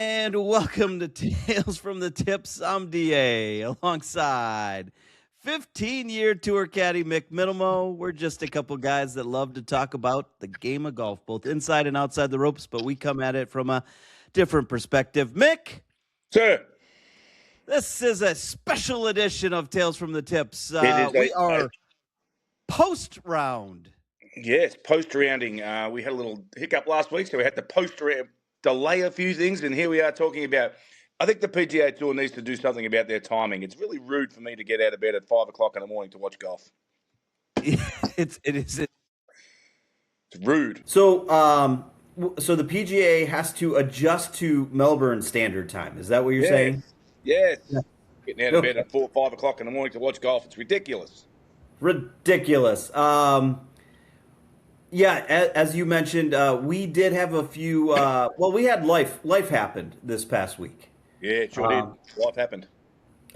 And welcome to Tales from the Tips. I'm DA alongside 15-year Tour Caddy Mick Middlemo. We're just a couple guys that love to talk about the game of golf, both inside and outside the ropes, but we come at it from a different perspective. Mick, Sir, this is a special edition of Tales from the Tips. it is We are post round. yes, post rounding. We had a little hiccup last week, so we had to delay a few things, and here we are talking about. I think the PGA Tour needs to do something about their timing. It's really rude for me to get out of bed at 5 o'clock in the morning to watch golf. It is. It's rude. So the PGA has to adjust to Melbourne Standard Time. Is that what you're saying? Yes. Yeah. Getting out of bed at 4 or 5 o'clock in the morning to watch golf. It's ridiculous. Ridiculous. Yeah, as you mentioned, we did have a few. Well, we had life happened this past week. Yeah, it sure did. Life happened.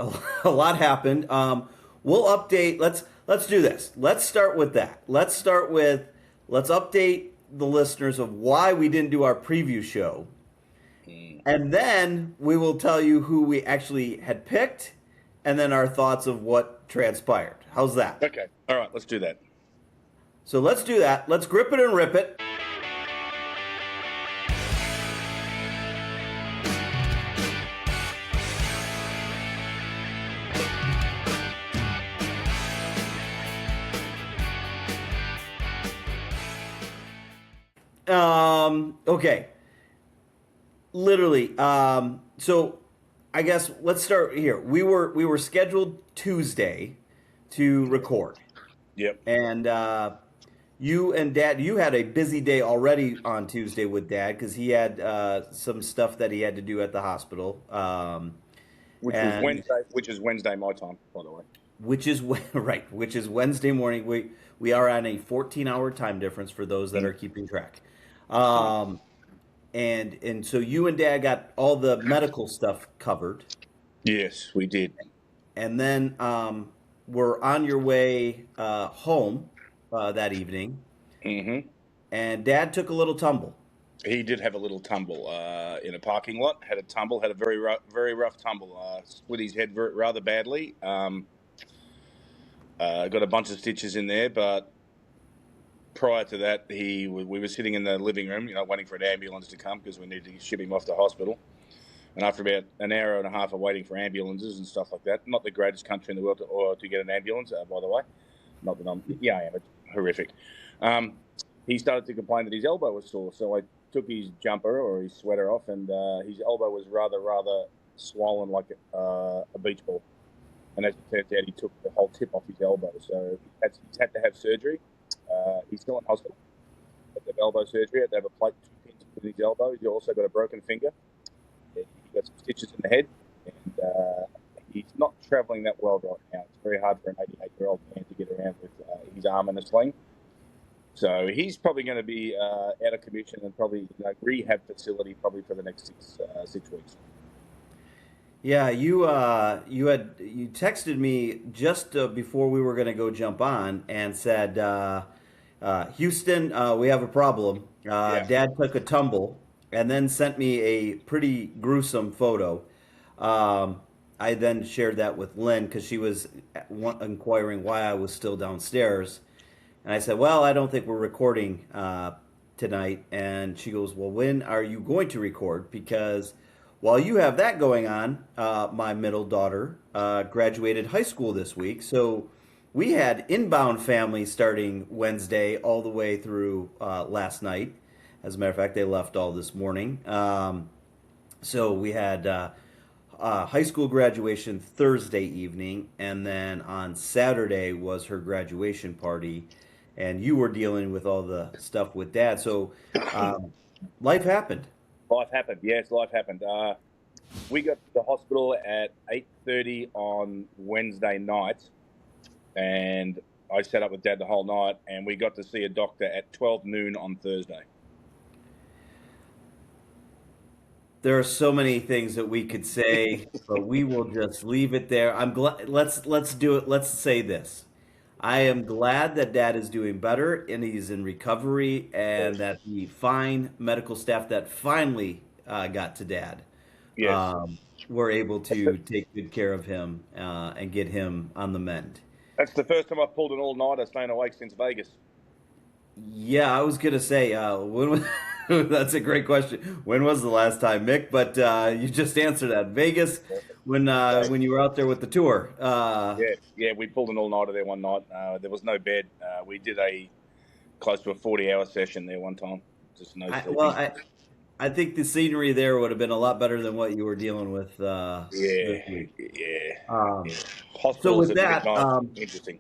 A lot happened. We'll update. Let's do this. Let's start with that. Let's update the listeners of why we didn't do our preview show, and then we will tell you who we actually had picked, and then our thoughts of what transpired. How's that? Okay. All right. Let's do that. So let's do that. Let's grip it and rip it. Okay. Literally. So I guess let's start here. We were scheduled Tuesday to record. Yep. And you and Dad, you had a busy day already on Tuesday with Dad because he had some stuff that he had to do at the hospital. Which is Wednesday my time, by the way. Which is right. Which is Wednesday morning. We are on a 14-hour time difference for those that are keeping track. And so you and Dad got all the medical stuff covered. Yes, we did. And then we're on your way home that evening. Mm-hmm. And Dad took a little tumble. He did have a little tumble in a parking lot. Had a very rough tumble. Split his head rather badly. Got a bunch of stitches in there, but prior to that, we were sitting in the living room, waiting for an ambulance to come because we needed to ship him off to hospital. And after about an hour and a half of waiting for ambulances and stuff like that, not the greatest country in the world to get an ambulance, by the way. Not that I am. It's horrific. He started to complain that his elbow was sore, so I took his jumper or his sweater off, and his elbow was rather swollen like a beach ball. And as it turns out, he took the whole tip off his elbow, so he's had to have surgery. He's still in hospital. Had to have elbow surgery. Had to have a plate 2 pins in his elbow. He's also got a broken finger. He got some stitches in the head, and he's not travelling that well right now. It's very hard for an 88-year-old man to get around with his arm in a sling. So he's probably going to be out of commission and probably rehab facility probably for the next 6 weeks. Yeah, you texted me just before we were going to go jump on and said, Houston, we have a problem. Dad took a tumble, and then sent me a pretty gruesome photo. I then shared that with Lynn because she was inquiring why I was still downstairs. And I said, well, I don't think we're recording tonight. And she goes, well, when are you going to record? Because while you have that going on, my middle daughter graduated high school this week. So we had inbound family starting Wednesday all the way through last night. As a matter of fact, they left all this morning. So we had high school graduation Thursday evening, and then on Saturday was her graduation party. And you were dealing with all the stuff with Dad. So life happened. Life happened. Yes, life happened. We got to the hospital at 8:30 on Wednesday night, and I sat up with Dad the whole night, and we got to see a doctor at 12 noon on Thursday. There are so many things that we could say, but we will just leave it there. I'm glad. Let's do it. Let's say this. I am glad that Dad is doing better and he's in recovery, and that the fine medical staff that finally got to Dad Yes. were able to take good care of him and get him on the mend. That's the first time I've pulled an all-nighter staying awake since Vegas. Yeah, I was gonna say that's a great question. When was the last time, Mick? But you just answered that. Vegas, So, when you were out there with the tour. yeah, we pulled an all-nighter there one night. There was no bed. We did a close to a 40-hour session there one time. Just no I, well, sleeping. I I think the scenery there would have been a lot better than what you were dealing with Yeah, this week. yeah, Um, yeah. so Hospitals with at that, midnight. Interesting.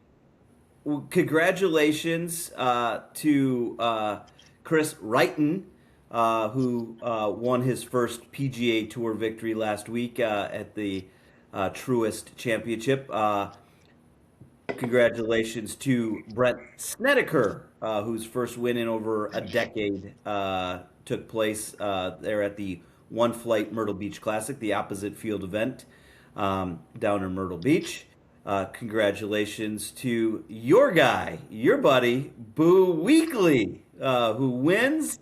well, congratulations to Chris Wrighton, who won his first PGA Tour victory last week at the Truist Championship. Congratulations to Brent Snedeker, whose first win in over a decade took place there at the One Flight Myrtle Beach Classic, the opposite field event down in Myrtle Beach. Congratulations to your guy, your buddy, Boo Weekley, who wins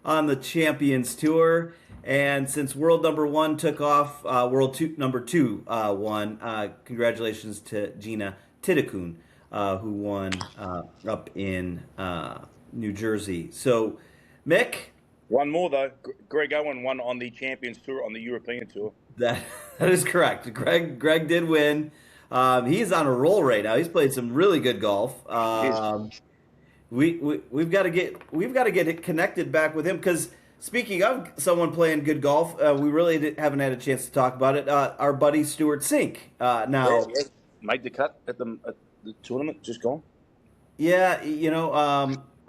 on the Champions Tour. And since World Number One took off, Number Two won. Congratulations to Gina Titakun, who won up in New Jersey. So, Mick, One more though. Greg Owen won on the Champions Tour on the European Tour. that that is correct. Greg did win. He's on a roll right now. He's played some really good golf. Yes. We've got to get it connected back with him because speaking of someone playing good golf, we really haven't had a chance to talk about it. Our buddy Stuart Sink. Now, Yeah. Made the cut at the tournament. Just gone. yeah,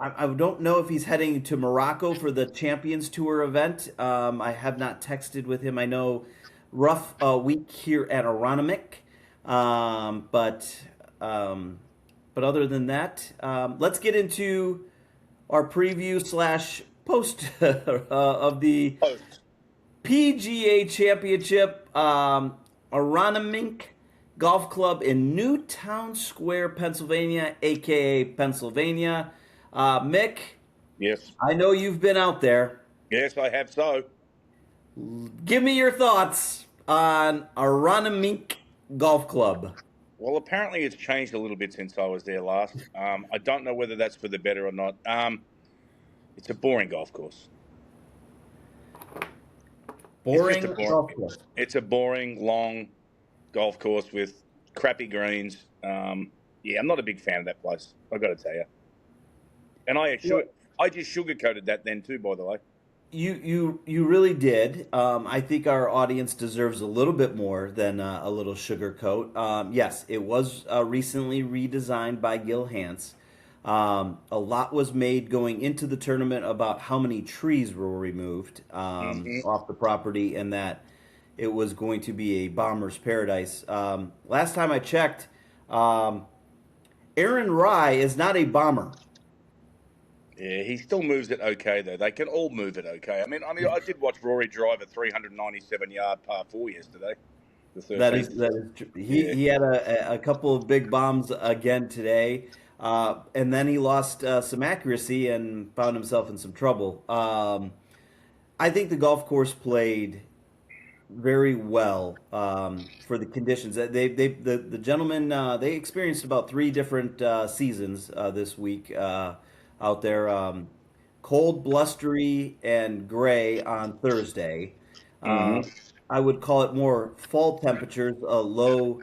I don't know if he's heading to Morocco for the Champions Tour event. I have not texted with him. I know rough week here at Aronomik, but other than that, let's get into our preview slash post of the Post. PGA Championship. Aronomik Golf Club in Newtown Square, Pennsylvania, aka Pennsylvania. Mick, Yes. I know you've been out there. Yes, I have so. Give me your thoughts on Aronomik Golf Club. Well, apparently it's changed a little bit since I was there last. I don't know whether that's for the better or not. It's a boring golf course. Boring It's golf course. It's a boring, long golf course with crappy greens. Yeah, I'm not a big fan of that place. I've got to tell you. And I just sugarcoated that then too, by the way. You really did. I think our audience deserves a little bit more than a little sugarcoat. Yes, it was recently redesigned by Gil Hance. A lot was made going into the tournament about how many trees were removed off the property and that it was going to be a bomber's paradise. Last time I checked, Aaron RAI is not a bomber. Yeah, he still moves it okay though. They can all move it okay. I mean, I did watch Rory drive a 397-yard par 4 yesterday. The 13th. That is true. He had a couple of big bombs again today, and then he lost some accuracy and found himself in some trouble. I think the golf course played very well for the conditions. The gentlemen they experienced about three different seasons this week out there. Cold, blustery, and gray on Thursday. I would call it more fall temperatures, low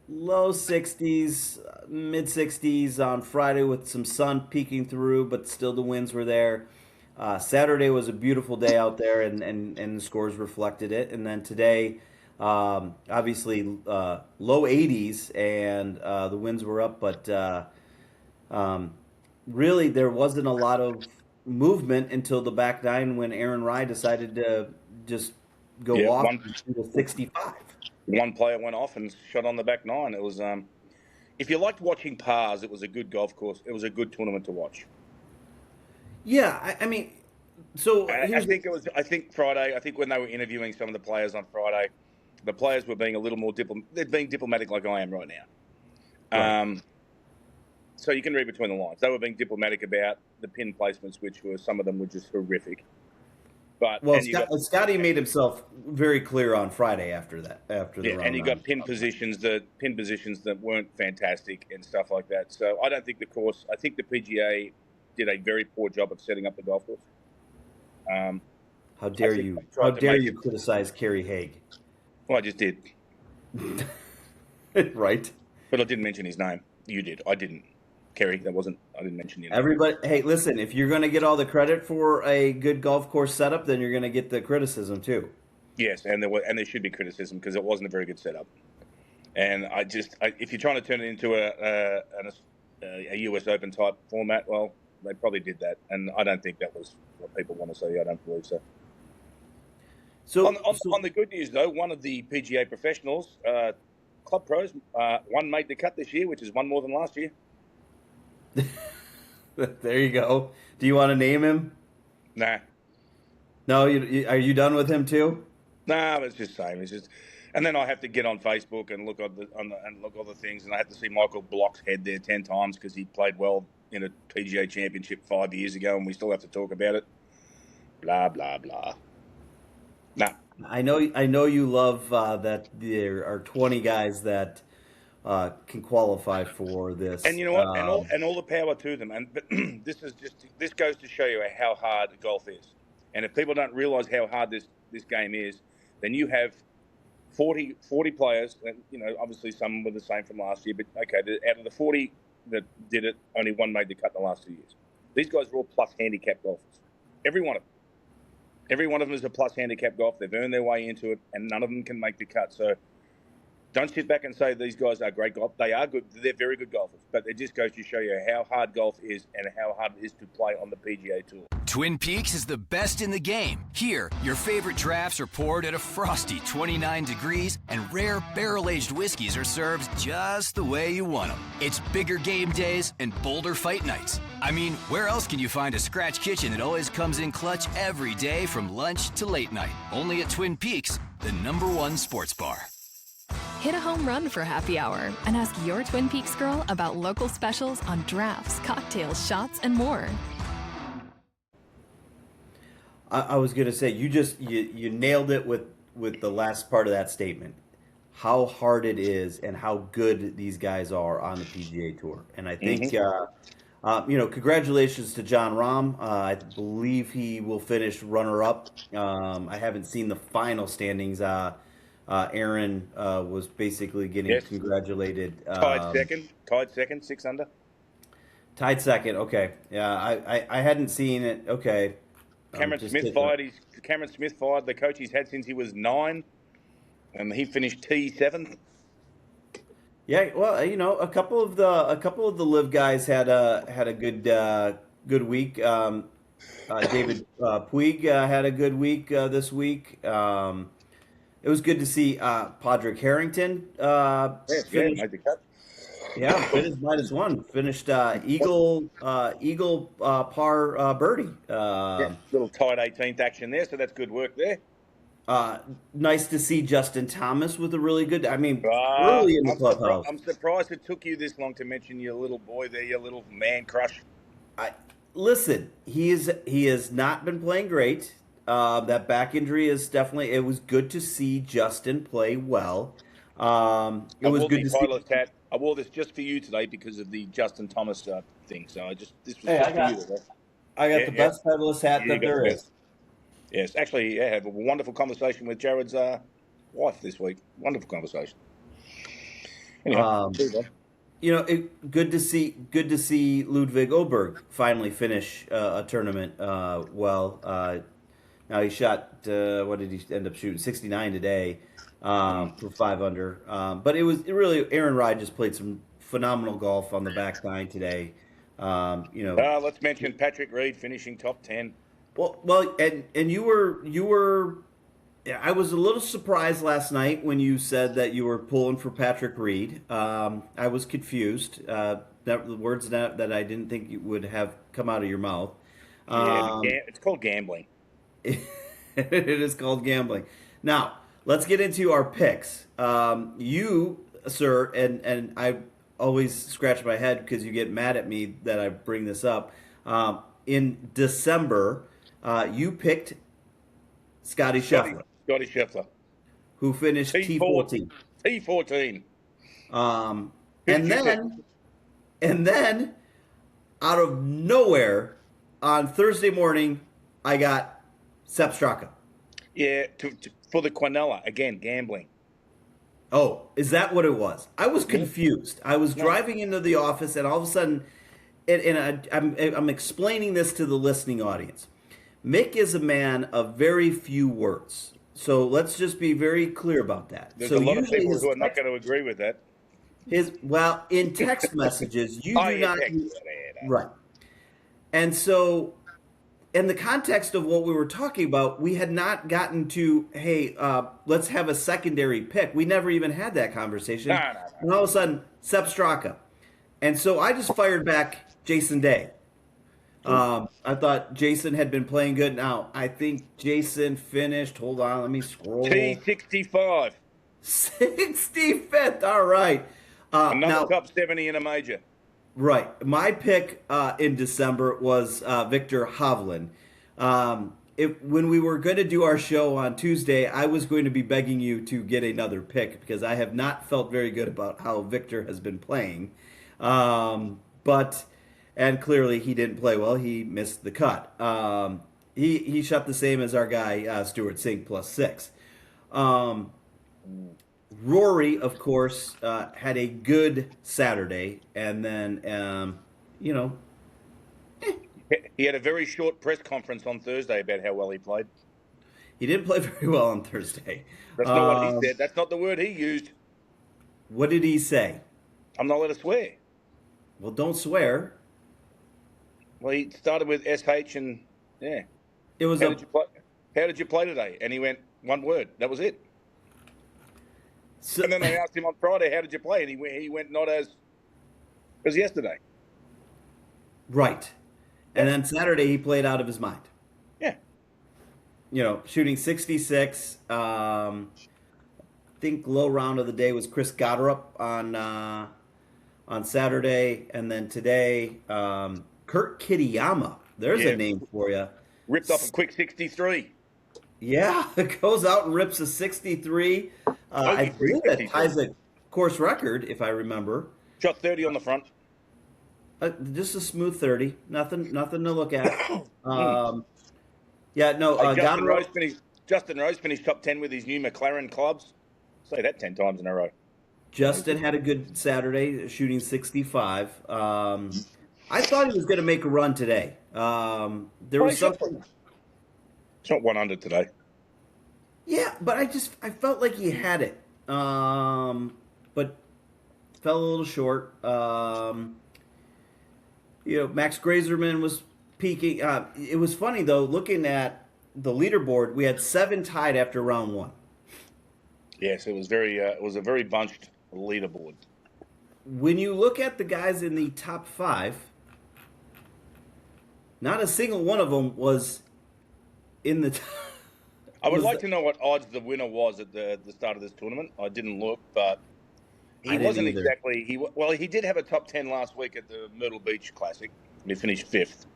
60s, mid 60s on Friday with some sun peeking through, but still the winds were there. Saturday was a beautiful day out there, and the scores reflected it. And then today, obviously, low 80s, and the winds were up, but really there wasn't a lot of movement until the back nine when Aaron RAI decided to just go off to 65. One player went off and shot on the back nine. It was, if you liked watching pars, it was a good golf course. It was a good tournament to watch. Yeah, I mean, so I think Friday. I think when they were interviewing some of the players on Friday, the players were being a little more They're being diplomatic, like I am right now. Right. So you can read between the lines. They were being diplomatic about the pin placements, which were some of them were just horrific. But Well, and you got Scotty made himself very clear on Friday after the and round you got robin. pin positions that weren't fantastic and stuff like that. So I don't think the course. I think the PGA did a very poor job of setting up the golf course. How I dare think you? they How tried to dare make you it. criticize Kerry Haig? Well, I just did, Right? but I didn't mention his name. You did. I didn't. Kerry, that wasn't. I didn't mention your name. Everybody, hey, listen, if you're going to get all the credit for a good golf course setup, then you're going to get the criticism too. Yes, and there should be criticism because it wasn't a very good setup. And if you're trying to turn it into a US Open type format, well, they probably did that, and I don't think that was what people want to see. I don't believe so. So, On the good news, though, one of the PGA professionals, club pros, one made the cut this year, which is one more than last year. there you go. Do you want to name him? Nah, No, are you done with him too? nah, it's just the same. It's just, and then I have to get on Facebook and look and look all the things, and I have to see Michael Block's head there 10 times because he played well in a PGA Championship 5 years ago, and we still have to talk about it. Blah blah blah. Nah. I know you love that there are 20 guys that can qualify for this. And you know what? And all the power to them. And but this goes to show you how hard golf is. And if people don't realise how hard this game is, then you have 40 players. And you know, obviously some were the same from last year. But okay, out of the 40 that did it, only one made the cut in the last 2 years. These guys are all plus handicap golfers. Every one of them. Every one of them is a plus handicap golf. They've earned their way into it, and none of them can make the cut. So don't sit back and say these guys are great golf. They are good. They're very good golfers. But it just goes to show you how hard golf is and how hard it is to play on the PGA Tour. Twin Peaks is the best in the game. Here, your favorite drafts are poured at a frosty 29 degrees, and rare barrel-aged whiskeys are served just the way you want them. It's bigger game days and bolder fight nights. I mean, where else can you find a scratch kitchen that always comes in clutch every day from lunch to late night? Only at Twin Peaks, the #1 sports bar. Hit a home run for happy hour and ask your Twin Peaks girl about local specials on drafts, cocktails, shots, and more. I was going to say you nailed it with the last part of that statement. How hard it is and how good these guys are on the PGA Tour. And I think congratulations to John Rahm. I believe he will finish runner-up. I haven't seen the final standings. Aaron was basically getting congratulated. Tied second, 6 under. Tied second. Okay, yeah, I hadn't seen it. Okay, Cameron Smith fired the coach he's had since he was 9, and he finished T7th. Yeah, well, a couple of the live guys had a good week. David Puig had a good week this week. It was good to see Padraig Harrington finish. Made the cut. Yeah, finished -1. Finished eagle par birdie. Little tight 18th action there, so that's good work there. Nice to see Justin Thomas with a really good. I mean, early in the clubhouse. I'm surprised it took you this long to mention your little boy there, your little man crush. Listen, he has not been playing great. That back injury is definitely. It was good to see Justin play well. It was good to see. I wore this just for you today because of the Justin Thomas thing. So this was just for you. I got the best Titleist hat that there is. Yes, actually, I had a wonderful conversation with Jared's wife this week. Wonderful conversation. Anyway, good to see Ludwig Oberg finally finish a tournament well. Now he shot what did he end up shooting? 69 today for 5 under. But it really Aaron Rai just played some phenomenal golf on the back nine today. Let's mention Patrick Reed finishing top 10. Well, and you were. I was a little surprised last night when you said that you were pulling for Patrick Reed. I was confused. The words that I didn't think you would have come out of your mouth. It's called gambling. It is called gambling. Now, let's get into our picks. You, sir, and I always scratch my head because you get mad at me that I bring this up. In December, you picked Scotty Scheffler, Scotty Scheffler. who finished T14. T14. And then, out of nowhere, on Thursday morning, I got Sepp Straka. Yeah, for the Quinella. Again, gambling. Oh, is that what it was? I was confused. I was driving into the office, and all of a sudden, I'm explaining this to the listening audience. Mick is a man of very few words. So let's just be very clear about that. There's so a lot of people who are not going to agree with that. In text messages, you do not... Right. And so, in the context of what we were talking about, we had not gotten to, hey, let's have a secondary pick. We never even had that conversation. No. And all of a sudden, Sepp Straka. And so I just fired back Jason Day. I thought Jason had been playing good. Now, I think Jason finished, hold on, let me scroll. T65. 65th, all right. Another top 70 in a major. Right. My pick in December was Victor Hovland. When we were going to do our show on Tuesday, I was going to be begging you to get another pick because I have not felt very good about how Victor has been playing. And clearly he didn't play well. He missed the cut. He shot the same as our guy, Stuart Sink, +6. Rory, of course, had a good Saturday, and then, He had a very short press conference on Thursday about how well he played. He didn't play very well on Thursday. That's not what he said. That's not the word he used. What did he say? I'm not allowed to swear. Well, don't swear. Well, he started with SH and, yeah. It was How did you play today? And he went, one word. That was it. So, and then they asked him on Friday, how did you play? And he went, not as yesterday. Right. And then Saturday he played out of his mind. Yeah. Shooting 66. I think low round of the day was Chris Gotterup on Saturday. And then today, Kurt Kitayama. There's a name for you. Ripped up a quick 63. Yeah, it goes out and rips a 63. I believe that ties a course record, if I remember. Shot 30 on the front. Just a smooth 30. Nothing to look at. Justin Rose finished top 10 with his new McLaren clubs. Say that 10 times in a row. Justin had a good Saturday, shooting 65. I thought he was going to make a run today. There was something... It's not 100 today. Yeah, but I felt like he had it. But fell a little short. Max Grazerman was peaking. It was funny, though, looking at the leaderboard, we had 7 tied after round 1. Yes, it was a very bunched leaderboard. When you look at the guys in the top 5, not a single one of them was in the I would like to know what odds the winner was at the start of this tournament. I didn't look, but he wasn't exactly... He did have a top 10 last week at the Myrtle Beach Classic. He finished 5th.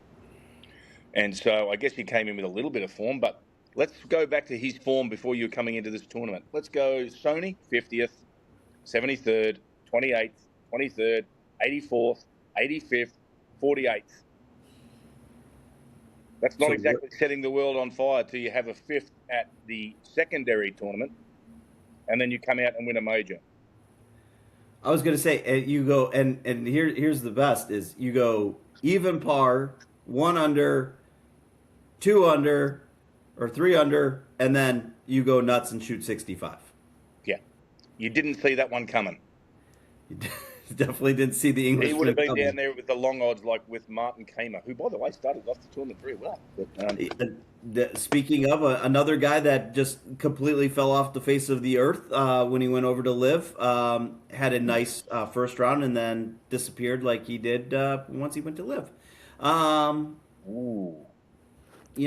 And so I guess he came in with a little bit of form, but let's go back to his form before you're coming into this tournament. Let's go Sony, 50th, 73rd, 28th, 23rd, 84th, 85th, 48th. That's not exactly setting the world on fire till you have a 5th at the secondary tournament, and then you come out and win a major. I was going to say, you go, and here's the best, is you go even par, 1 under, 2 under, or 3 under, and then you go nuts and shoot 65. Yeah. You didn't see that one coming. Definitely didn't see the English. He would have been down there with the long odds, like with Martin Kamer, who, by the way, started off the tournament very well. But, speaking of another guy that just completely fell off the face of the earth when he went over to live, had a nice first round and then disappeared like he did once he went to live. We're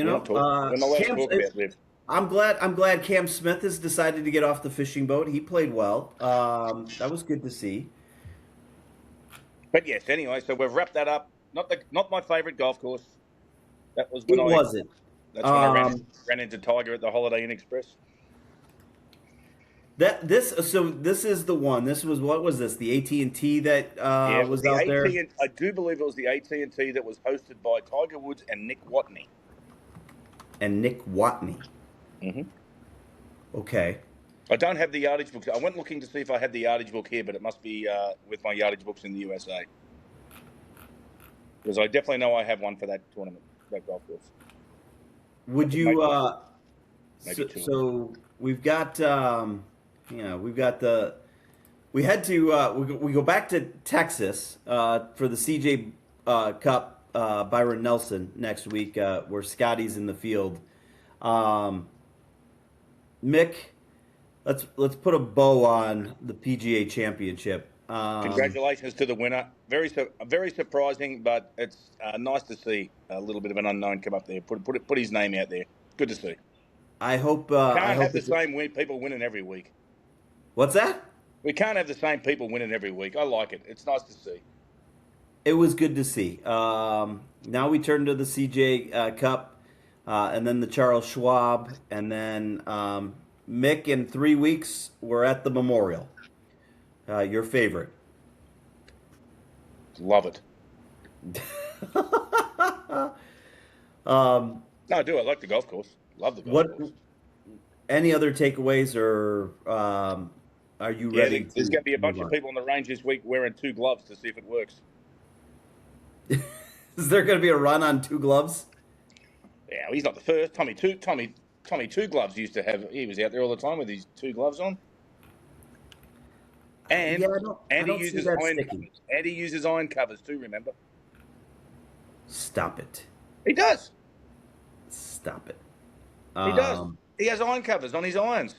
not allowed to talk about live. I'm glad Cam Smith has decided to get off the fishing boat. He played well. That was good to see. But yes, anyway, so we've wrapped that up. Not my favourite golf course. That was when wasn't. That's when I ran into Tiger at the Holiday Inn Express. This is the one. This was, what was this? The AT&T that was out there. I do believe it was the AT&T that was hosted by Tiger Woods and Nick Watney. Mm-hmm. Okay. I don't have the yardage book. I went looking to see if I had the yardage book here, but it must be with my yardage books in the USA. Because I definitely know I have one for that tournament, that golf course. Would you? Maybe so we've got. We've got the. We had to. We go back to Texas for the CJ Cup, Byron Nelson next week, where Scotty's in the field. Mick, let's put a bow on the PGA Championship. Congratulations to the winner. Very surprising, but it's nice to see a little bit of an unknown come up there. Put his name out there. Good to see. I hope. Can't have the same people winning every week. What's that? We can't have the same people winning every week. I like it. It's nice to see. It was good to see. Now we turn to the CJ Cup, and then the Charles Schwab, and then Mick. In 3 weeks, we're at the Memorial. Your favorite? Love it. No, I do. I like the golf course. Love the golf course. Any other takeaways, or are you ready? There's going to be a bunch of people on the range this week wearing 2 gloves to see if it works. Is there going to be a run on 2 gloves? Yeah, he's not the first. Tommy Two Gloves used to have. He was out there all the time with his 2 gloves on. And he uses iron covers too. Remember? Stop it. He does. Stop it. He does. He has iron covers on his irons.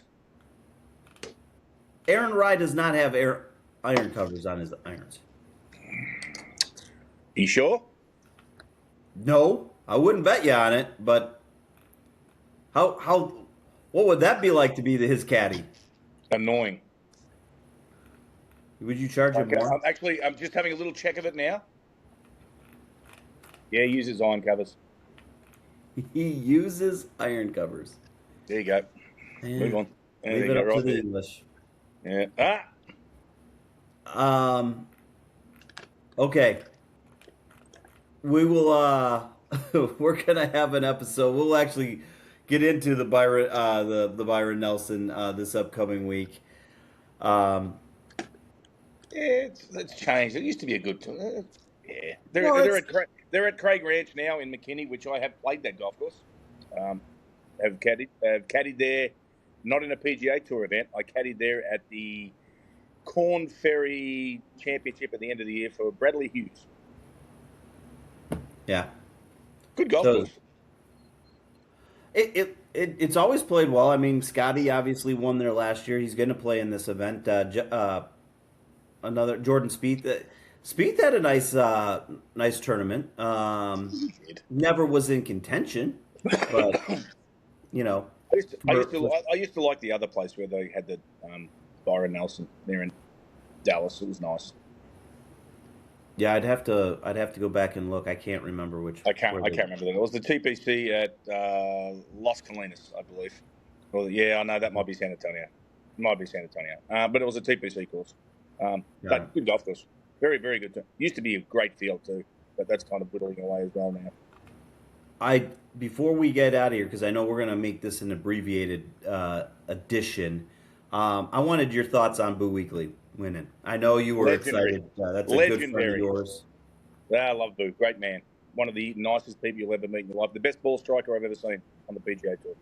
Aaron Rai does not have iron covers on his irons. You sure? No, I wouldn't bet you on it. But what would that be like to be his caddy? Annoying. Would you charge him more? I'm just having a little check of it now. Yeah, he uses iron covers. He uses iron covers. There you go. Man, move on. Leave it up to the English. Yeah. Okay. We will. We're gonna have an episode. We'll actually get into the Byron, the Byron Nelson this upcoming week. It's changed. It used to be a good tour. Yeah, they're at Craig Ranch now in McKinney, which I have played that golf course. Have caddied there, not in a PGA Tour event. I caddied there at the Corn Ferry Championship at the end of the year for Bradley Hughes. Yeah, good golf course. It's always played well. I mean, Scotty obviously won there last year. He's going to play in this event. Another Jordan Spieth. Spieth had a nice tournament. Never was in contention, but you know. I used to like the other place where they had the Byron Nelson there in Dallas. It was nice. Yeah, I'd have to go back and look. I can't remember which. I can't remember that. It was the TPC at Las Colinas, I believe. Well, yeah, I know that might be San Antonio. But it was a TPC course. But good golf course. Very, very good. Used to be a great field too, but that's kind of whittling away as well now. Before we get out of here, because I know we're going to make this an abbreviated edition, I wanted your thoughts on Boo Weekley winning. I know you were excited. That's a good friend of yours. I love Boo. Great man. One of the nicest people you'll ever meet in your life. The best ball striker I've ever seen on the PGA Tour.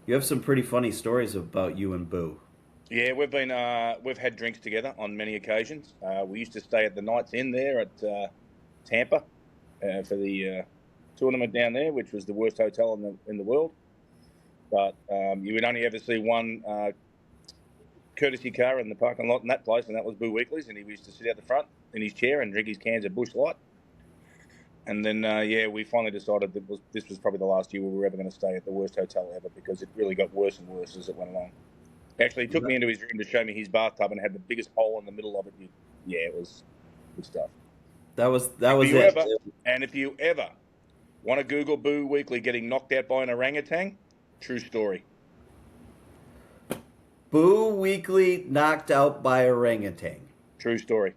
You have some pretty funny stories about you and Boo. Yeah, we've had drinks together on many occasions. We used to stay at the Knights Inn there at Tampa for the tournament down there, which was the worst hotel in the world. But you would only ever see one courtesy car in the parking lot in that place, and that was Boo Weekley's. And he used to sit out the front in his chair and drink his cans of Busch Light. And then, we finally decided that this was probably the last year we were ever going to stay at the worst hotel ever, because it really got worse and worse as it went along. Actually, he took me into his room to show me his bathtub and had the biggest hole in the middle of it. Yeah, it was good stuff. That was it. And if you ever Want to Google Boo Weekley getting knocked out by an orangutan? True story. Boo Weekley knocked out by orangutan. True story.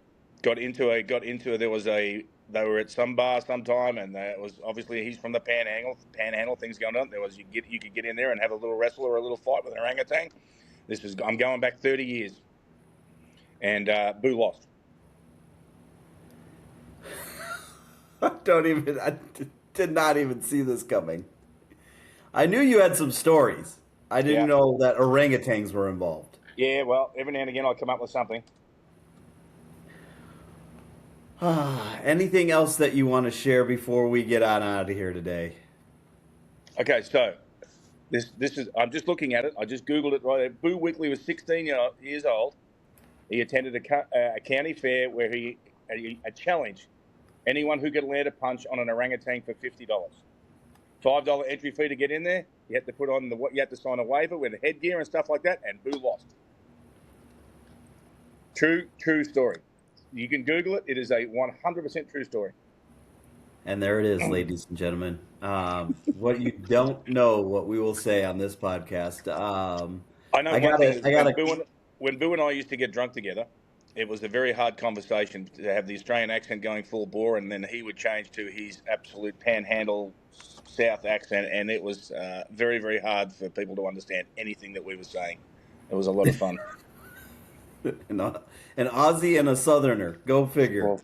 They were at some bar sometime, and it was obviously he's from the panhandle, things going on. You could get in there and have a little wrestle or a little fight with an orangutan. I'm going back 30 years, and Boo lost. I did not even see this coming. I knew you had some stories. I didn't know that orangutans were involved. Yeah, well, every now and again I'll come up with something. Anything else that you want to share before we get on out of here today? Okay, so this is, I'm just looking at it. I just Googled it right there. Boo Weekley was 16 years old. He attended a county fair where a challenge. Anyone who could land a punch on an orangutan for $50. $5 entry fee to get in there. You had to you had to sign a waiver with a headgear and stuff like that, and Boo lost. True story. You can Google it. It is a 100% true story. And there it is, ladies and gentlemen. What you don't know, what we will say on this podcast. I know when Boo and I used to get drunk together, it was a very hard conversation to have the Australian accent going full bore, and then he would change to his absolute panhandle South accent, and it was very, very hard for people to understand anything that we were saying. It was a lot of fun. An Aussie and a Southerner. Go figure. Well,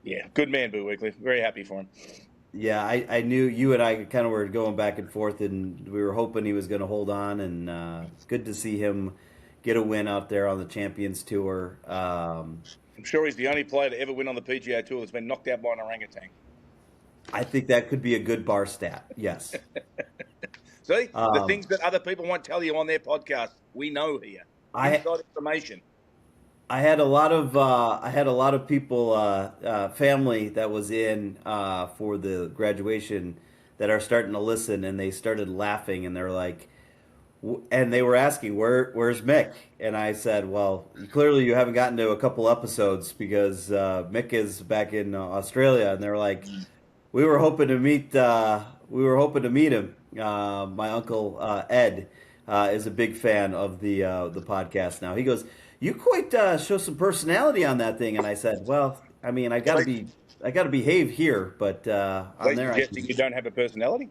yeah, good man, Boo Weekley. Very happy for him. Yeah, I knew you and I kind of were going back and forth, and we were hoping he was going to hold on, and good to see him get a win out there on the Champions Tour. I'm sure he's the only player to ever win on the PGA Tour that's been knocked out by an orangutan. I think that could be a good bar stat, yes. See, the things that other people won't tell you on their podcast, we know here. Inside information. I had a lot of people, family that was in for the graduation that are starting to listen, and they started laughing, and they're like, and they were asking, where's Mick? And I said, well, clearly you haven't gotten to a couple episodes because Mick is back in Australia, and they're like, we were hoping to meet him. My uncle Ed is a big fan of the podcast now. He goes, you quite show some personality on that thing. And I said, well, I mean, I gotta behave here, but on there, suggesting you don't have a personality?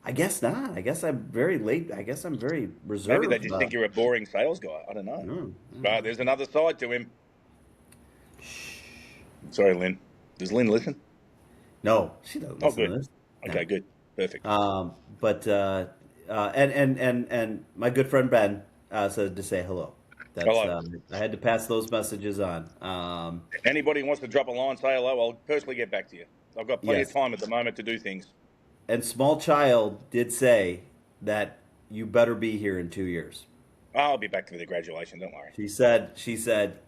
I guess not. I guess I'm very late. I guess I'm very reserved. Maybe they just think you're a boring sales guy. I don't know. But there's another side to him. Sorry, Lynn. Does Lynn listen? No, she doesn't listen to this. Okay, good. Perfect. But and my good friend Ben said to say hello. Hello. I had to pass those messages on. Anybody who wants to drop a line, say hello. I'll personally get back to you. I've got plenty of time at the moment to do things. And Small Child did say that you better be here in 2 years. I'll be back for the graduation. Don't worry. She said,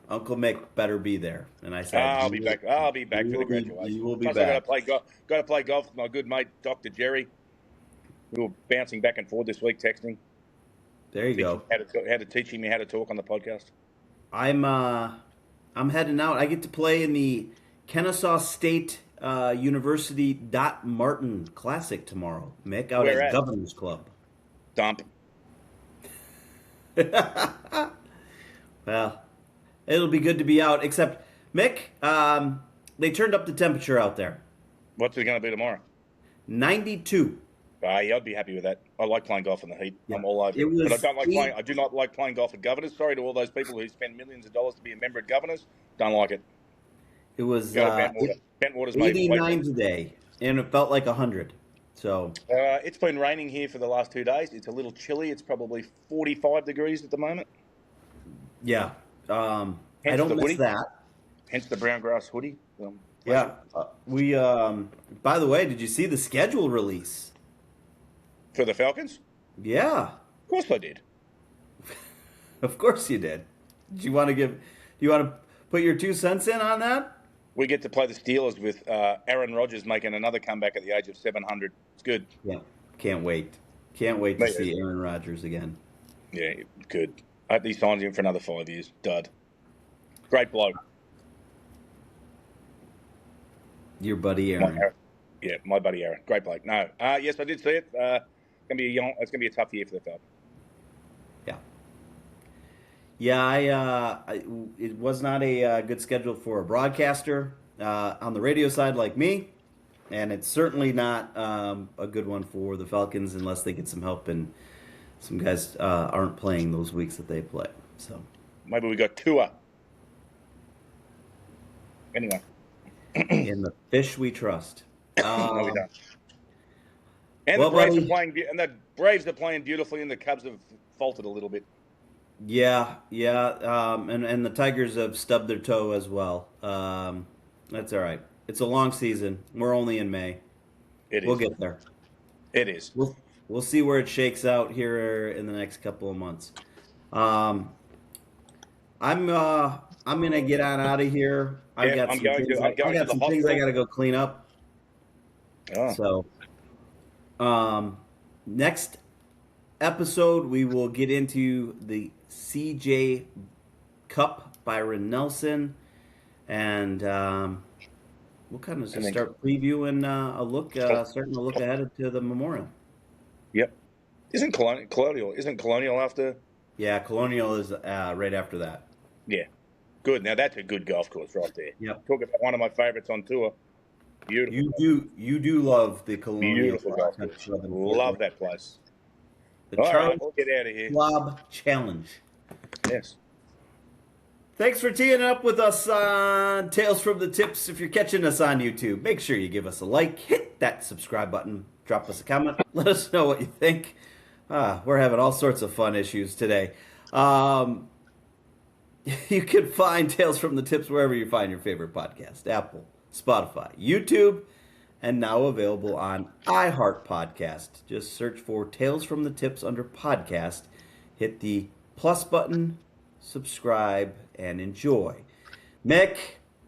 Uncle Mick better be there. And I said, I'll be back for the graduation. You will be Plus, back. I got to play golf with my good mate, Dr. Jerry. We were bouncing back and forth this week, texting. There you go. How to teaching me how to talk on the podcast. I'm heading out. I get to play in the Kennesaw State University Dot Martin Classic tomorrow, Mick, out at Governor's Club. Dump. Well, it'll be good to be out, except, Mick, they turned up the temperature out there. What's it going to be tomorrow? 92. Yeah, I'd be happy with that. I like playing golf in the heat. Yeah. I'm all over it. But I do not like playing golf at Governors. Sorry to all those people who spend millions of dollars to be a member at Governors. Don't like it. It was Bentwater's 89 today, and it felt like 100. So it's been raining here for the last 2 days. It's a little chilly. It's probably 45 degrees at the moment. Yeah. I don't miss that. Hence the brown grass hoodie. Yeah. We. By the way, did you see the schedule release? For the Falcons? Yeah. Of course I did. Of course you did. Do you want to put your 2 cents in on that? We get to play the Steelers with Aaron Rodgers making another comeback at the age of 700. It's good. Yeah. Can't wait. Can't wait to see Aaron Rodgers again. Yeah, good. I hope he signs him for another 5 years. Dud. Great bloke. Your buddy Aaron. Yeah, my buddy Aaron, great bloke. No, yes, I did see it. It's gonna be a tough year for the Falcons. Yeah. Yeah, it was not a good schedule for a broadcaster on the radio side like me, and it's certainly not a good one for the Falcons unless they get some help and some guys aren't playing those weeks that they play. So maybe we got Tua. Anyway, in the fish we trust. No, we don't. And well, the Braves buddy, are playing, and the Braves are playing beautifully, and the Cubs have faltered a little bit. Yeah, and the Tigers have stubbed their toe as well. That's all right. It's a long season. We're only in May. We'll get there. It is. We'll see where it shakes out here in the next couple of months. I'm gonna get on out of here. I got some things I gotta go clean up. Oh. So, next episode we will get into the CJ Cup, Byron Nelson, and we'll kind of just start previewing starting to look ahead to the Memorial. Yep. Isn't Colonial after? Yeah, Colonial is right after that. Yeah. Good. Now that's a good golf course right there. Yep. Talk about one of my favorites on tour. Beautiful. You do love the Colonial. Beautiful golf course. Love that place. The All right, we'll get out of here. Club Challenge. Yes. Thanks for teeing up with us on Tales from the Tips. If you're catching us on YouTube, make sure you give us a like, hit that subscribe button, drop us a comment, let us know what you think. We're having all sorts of fun issues today. You can find Tales from the Tips wherever you find your favorite podcast. Apple, Spotify, YouTube, and now available on iHeart Podcast. Just search for Tales from the Tips under podcast. Hit the plus button, subscribe, and enjoy. Mick.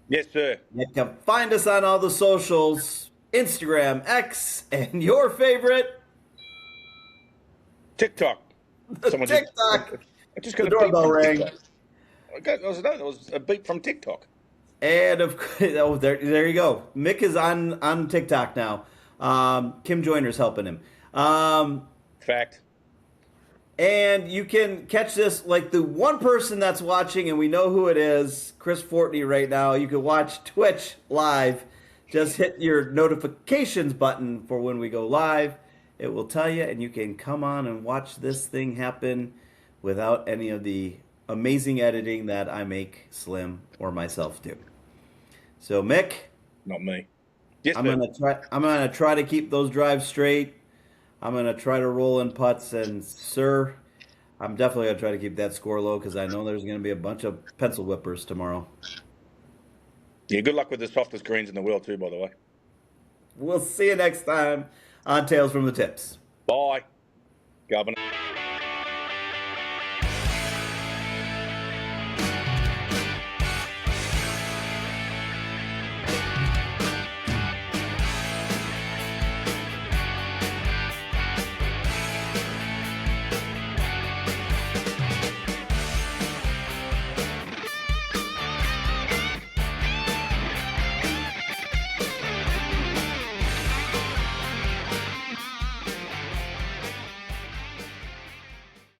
Yes, sir. You can find us on all the socials, Instagram, X, and your favorite TikTok. TikTok. I just got the doorbell rang. There was a beep from TikTok. And of course, there you go. Mick is on TikTok now. Kim Joyner's helping him. Fact. And you can catch this, like the one person that's watching, and we know who it is, Chris Fortney right now. You can watch Twitch live. Just hit your notifications button for when we go live. It will tell you, and you can come on and watch this thing happen without any of the amazing editing that I make Slim or myself do. So Mick, not me. Yes, I'm gonna try to keep those drives straight. I'm gonna try to roll in putts, and sir, I'm definitely gonna try to keep that score low because I know there's gonna be a bunch of pencil whippers tomorrow. Yeah, good luck with the softest greens in the world too, by the way. We'll see you next time on Tales from the Tips. Bye, Governor.